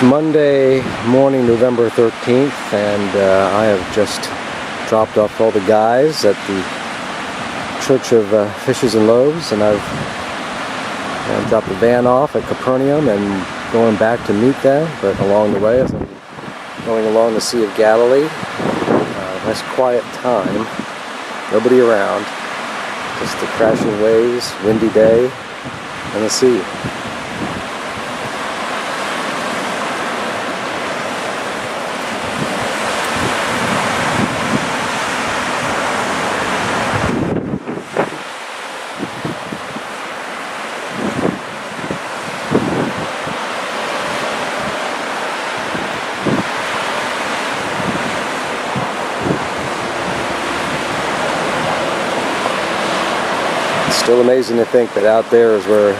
Monday morning, November 13th, and I have just dropped off all the guys at the Church of Fishes and Loaves, and I've dropped the van off at Capernaum and going back to meet them. But along the way, as I'm going along the Sea of Galilee, nice quiet time, nobody around, just the crashing waves, windy day, and the sea. Still amazing to think that out there is where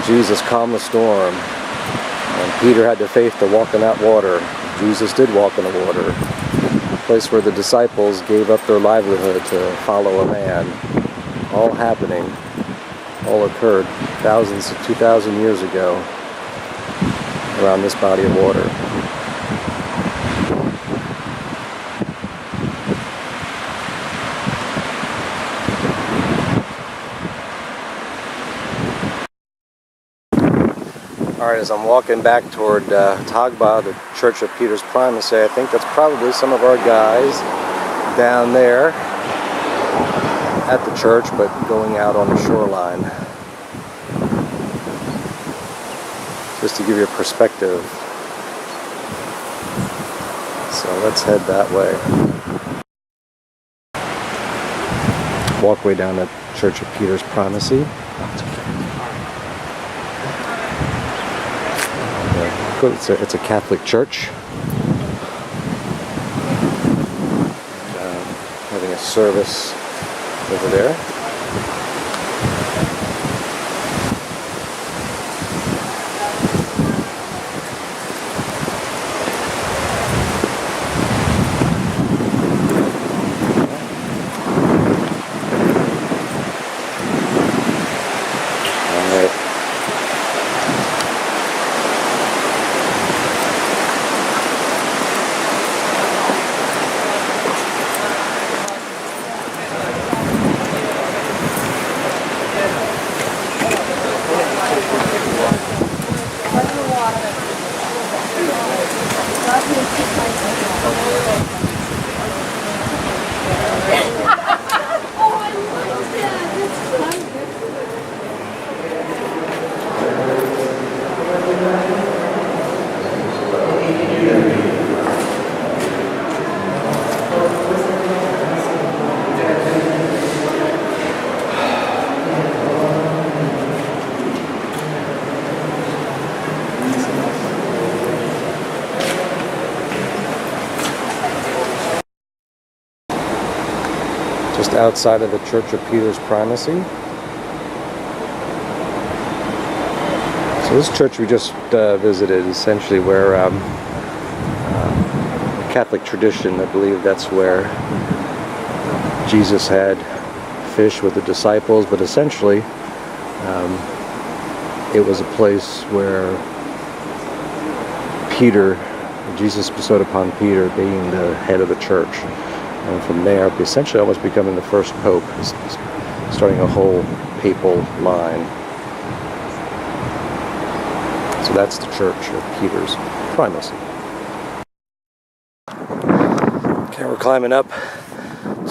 Jesus calmed the storm, and Peter had the faith to walk in that water. Jesus did walk in the water, a place where the disciples gave up their livelihood to follow a man. All happening, all occurred 2,000 years ago around this body of water. Alright, as I'm walking back toward Tagba, the Church of Peter's Primacy, I think that's probably some of our guys down there at the church, but going out on the shoreline. Just to give you a perspective. So let's head that way. Walkway down at Church of Peter's Primacy. It's a Catholic church. Having a service over there. Just outside of the Church of Peter's Primacy. So this church we just visited, essentially where Catholic tradition, I believe that's where Jesus had fish with the disciples, but essentially it was a place where Jesus bestowed upon Peter being the head of the church. And from there, essentially almost becoming the first pope, starting a whole papal line. So that's the Church of Peter's Primacy. Okay, we're climbing up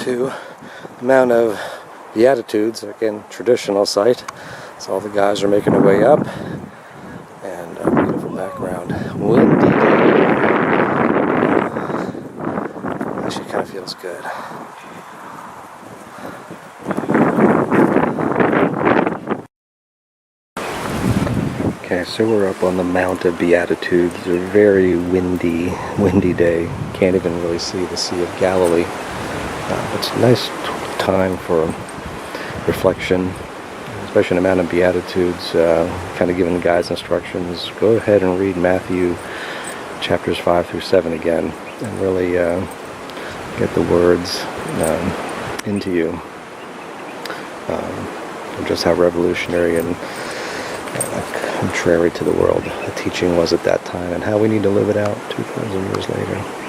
to the Mount of Beatitudes, again, traditional site. So all the guys are making their way up, and a beautiful background. Windy day. Actually kind of feels good. Okay, so we're up on the Mount of Beatitudes. It's a very windy day. Can't even really see the Sea of Galilee. It's a nice time for reflection, especially in the Mount of Beatitudes. Kind of giving the guys instructions. Go ahead and read Matthew chapters 5 through 7 again, and really get the words into you. Just how revolutionary and contrary to the world the teaching was at that time, and how we need to live it out 2,000 years later.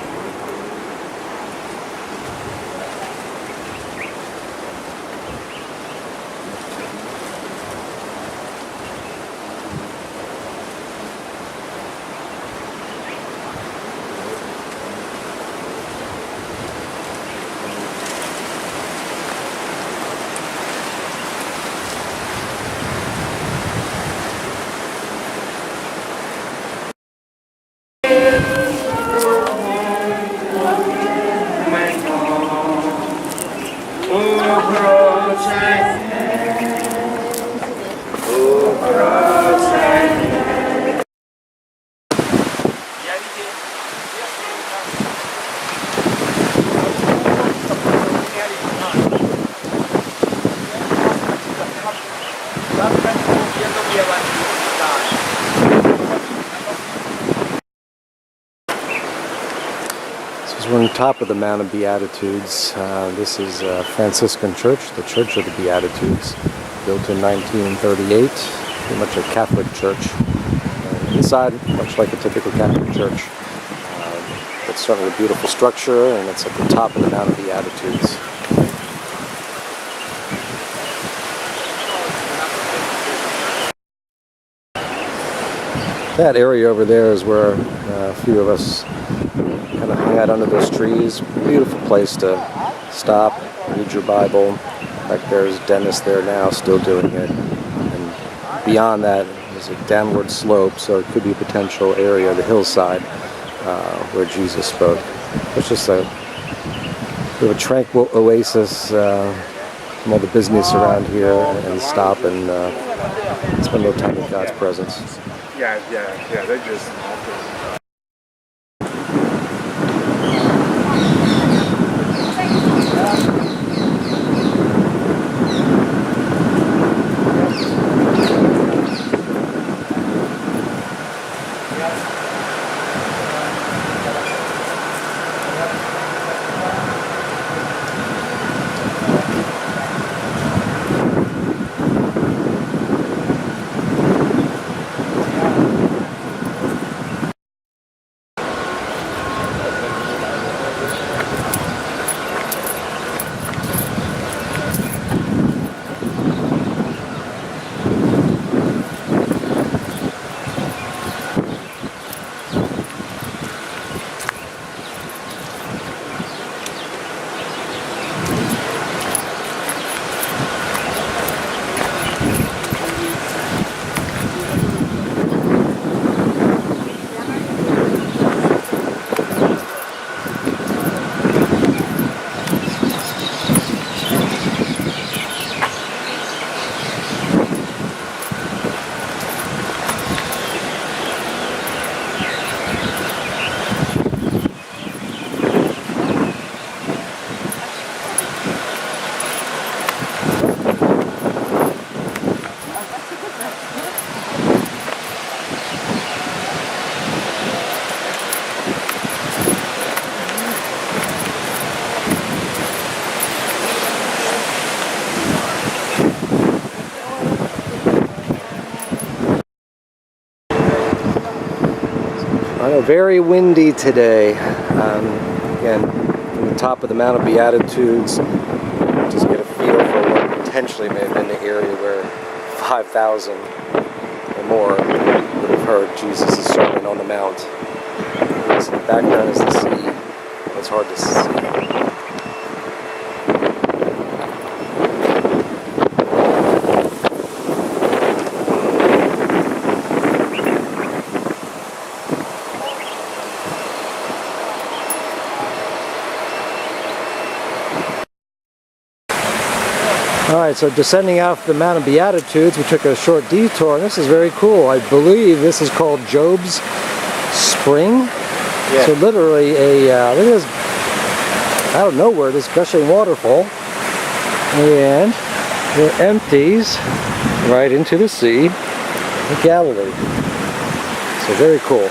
We're on top of the Mount of Beatitudes. This is a Franciscan church, the Church of the Beatitudes, built in 1938, pretty much a Catholic church. Inside, much like a typical Catholic church. It's certainly a beautiful structure, and it's at the top of the Mount of Beatitudes. That area over there is where a few of us kind of hung out under those trees. Beautiful place to stop, read your Bible. In fact, there's Dennis there now, still doing it. And beyond that is a downward slope, so it could be a potential area, the hillside, where Jesus spoke. It's just a bit of a tranquil oasis from all the business around here, and stop and spend a little time in God's presence. Yeah, they just... I know, very windy today. Again, from the top of the Mount of Beatitudes, just get a feel for what potentially may have been the area where 5,000 or more would have heard Jesus' sermon on the Mount. So the background is the sea. It's hard to see. Alright, so descending off the Mount of Beatitudes, we took a short detour, and this is very cool. I believe this is called Job's Spring. Yeah. So literally look at this, out of nowhere, this gushing waterfall, and it empties right into the Sea of Galilee. So very cool.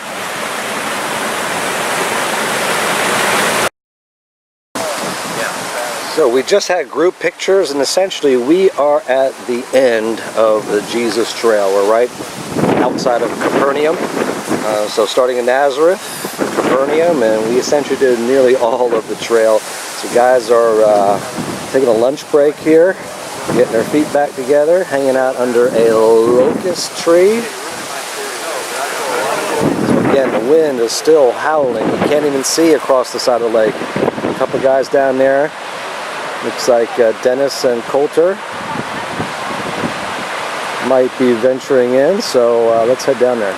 So we just had group pictures, and essentially we are at the end of the Jesus Trail. We're right outside of Capernaum. So starting in Nazareth, Capernaum, and we essentially did nearly all of the trail. So guys are taking a lunch break here, getting their feet back together, hanging out under a locust tree. So again, the wind is still howling. You can't even see across the side of the lake. A couple guys down there. Looks like Dennis and Coulter might be venturing in, so let's head down there.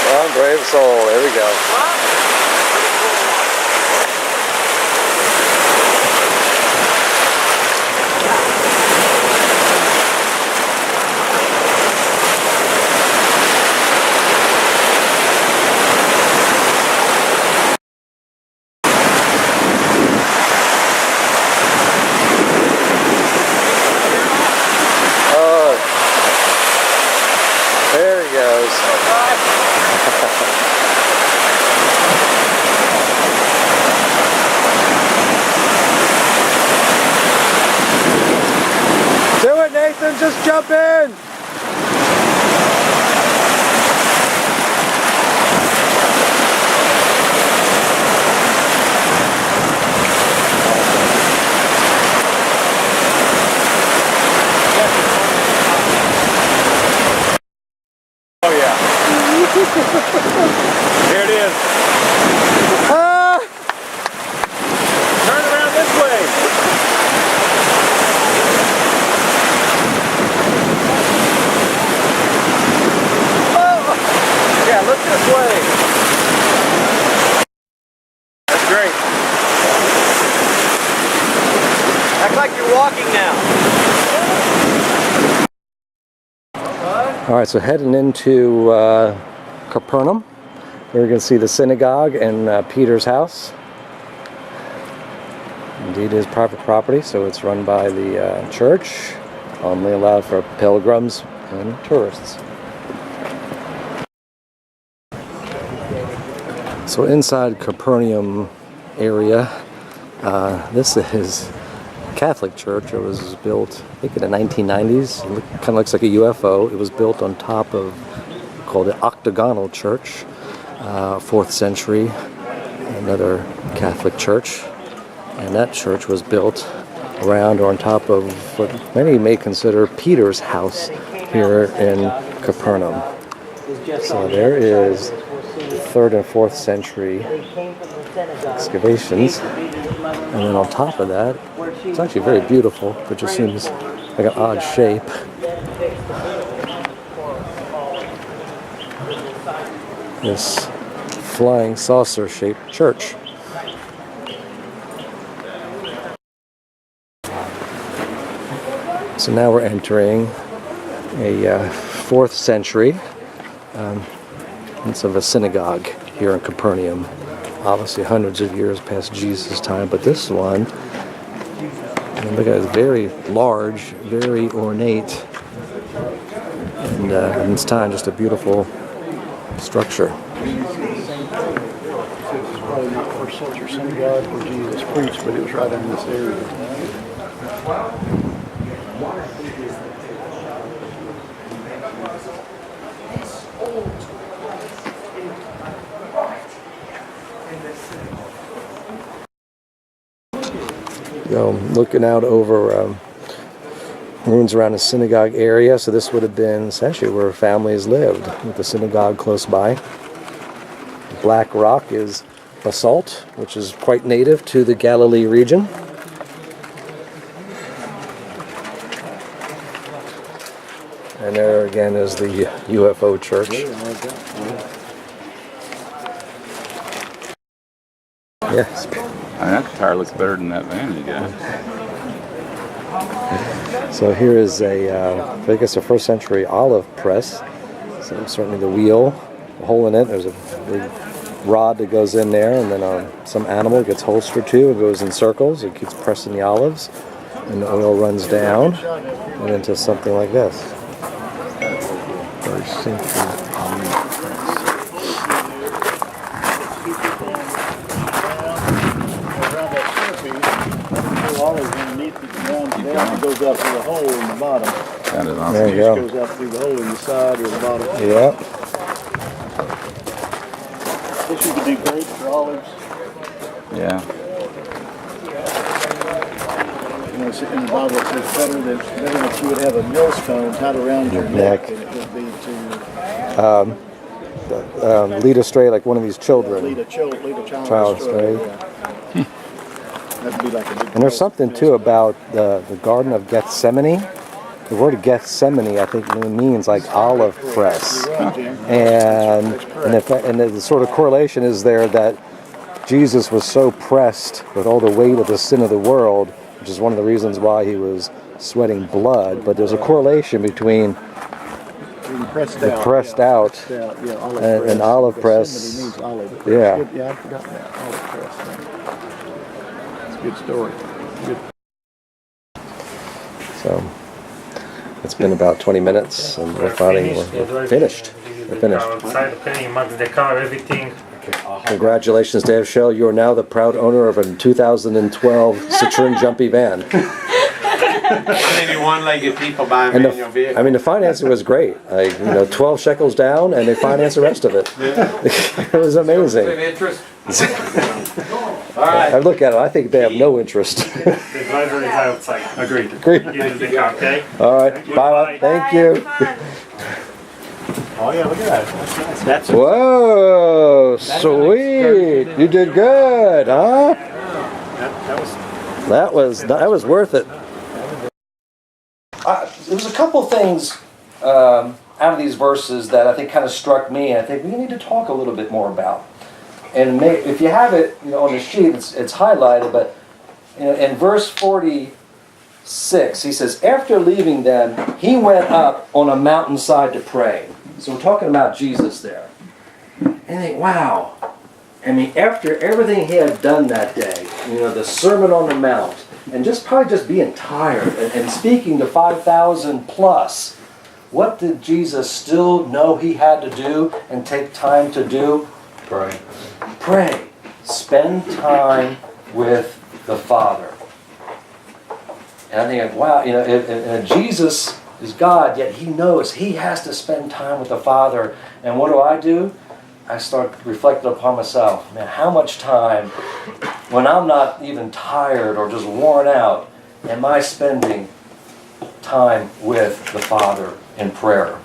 Well, brave soul, there we go. There he goes. Do it, Nathan, just jump in. Oh yeah. Here it is. Ah! Turn around this way. Yeah, look this way. That's great. Act like you're walking now. All right, so heading into Capernaum. We're going to see the synagogue and Peter's house. Indeed, it is private property, so it's run by the church. Only allowed for pilgrims and tourists. So inside Capernaum area, this is Catholic church. It was built, I think, in the 1990s. It kind of looks like a UFO. It was built on top of, called the Octagonal Church, 4th century, another Catholic church. And that church was built around or on top of what many may consider Peter's house here in Capernaum. So there is 3rd and 4th century excavations. And then on top of that, it's actually very beautiful, but just seems like an odd shape. This flying saucer shaped church. So now we're entering a 4th century of a synagogue here in Capernaum. Obviously hundreds of years past Jesus' time, but this one, look at it, it's very large, very ornate, and in its time just a beautiful structure. This is probably not the first century synagogue where Jesus preached, but it was right in this area. Looking out over ruins around the synagogue area. So this would have been essentially where families lived, with the synagogue close by. Black rock is basalt, which is quite native to the Galilee region. And there again is the UFO church. Yes. That tire looks better than that van you got. So here is I guess a 1st century olive press. So certainly the wheel, a hole in it. There's a big rod that goes in there, and then some animal gets holstered to. It goes in circles. It keeps pressing the olives, and the oil runs down and into something like this. 1st century olive press. Down, it goes out through the hole in the bottom. That is There awesome. you It go. just goes out through the hole in the side or the bottom. Yep. This would be great for olives. Yeah. You know, in the Bible it says better that you would have a millstone tied around your neck than it would be to Lead astray like one of these children. lead a child Child astray. astray. Yeah. That'd be like a big And there's something too about the Garden of Gethsemane. The word Gethsemane, I think, means like olive press. You're right, Jim. And the sort of correlation is there that Jesus was so pressed with all the weight of the sin of the world, which is one of the reasons why he was sweating blood. But there's a correlation between Being pressed the out. pressed yeah. out Pressed out, yeah, olive and press. olive press. Gethsemane means olive. Yeah. Good. Yeah, I forgot that. Olive press. It's a good story. Good. So it's been about 20 minutes, and we're finished. We're finished. Outside, okay, max the car, everything. Congratulations, Dave Shell. You are now the proud owner of a 2012 Citroen Jumpy van. And you want like if people buy And manual vehicle. the financing was great. 12 shekels down, and they financed the rest of it. It was amazing. Interest. All right. I look at it, I think they have no interest. The driver is outside. Agreed. Agreed. Use the car, okay? All right, bye. Thank you. Oh yeah, look at that. That's nice. That's Whoa, sweet. You did good, huh? that was That was worth it. There was a couple things out of these verses that I think kind of struck me, and I think we need to talk a little bit more about. And if you have it, on the sheet, it's highlighted. But in verse 46, he says, "After leaving them, he went up on a mountainside to pray." So we're talking about Jesus there. And I think, wow. After everything he had done that day, the Sermon on the Mount, and probably just being tired and speaking to 5,000 plus, what did Jesus still know he had to do and take time to do? Pray. Pray. Spend time with the Father. And I think, wow, if Jesus is God, yet he knows he has to spend time with the Father. And what do? I start reflecting upon myself. Man, how much time, when I'm not even tired or just worn out, am I spending time with the Father in prayer?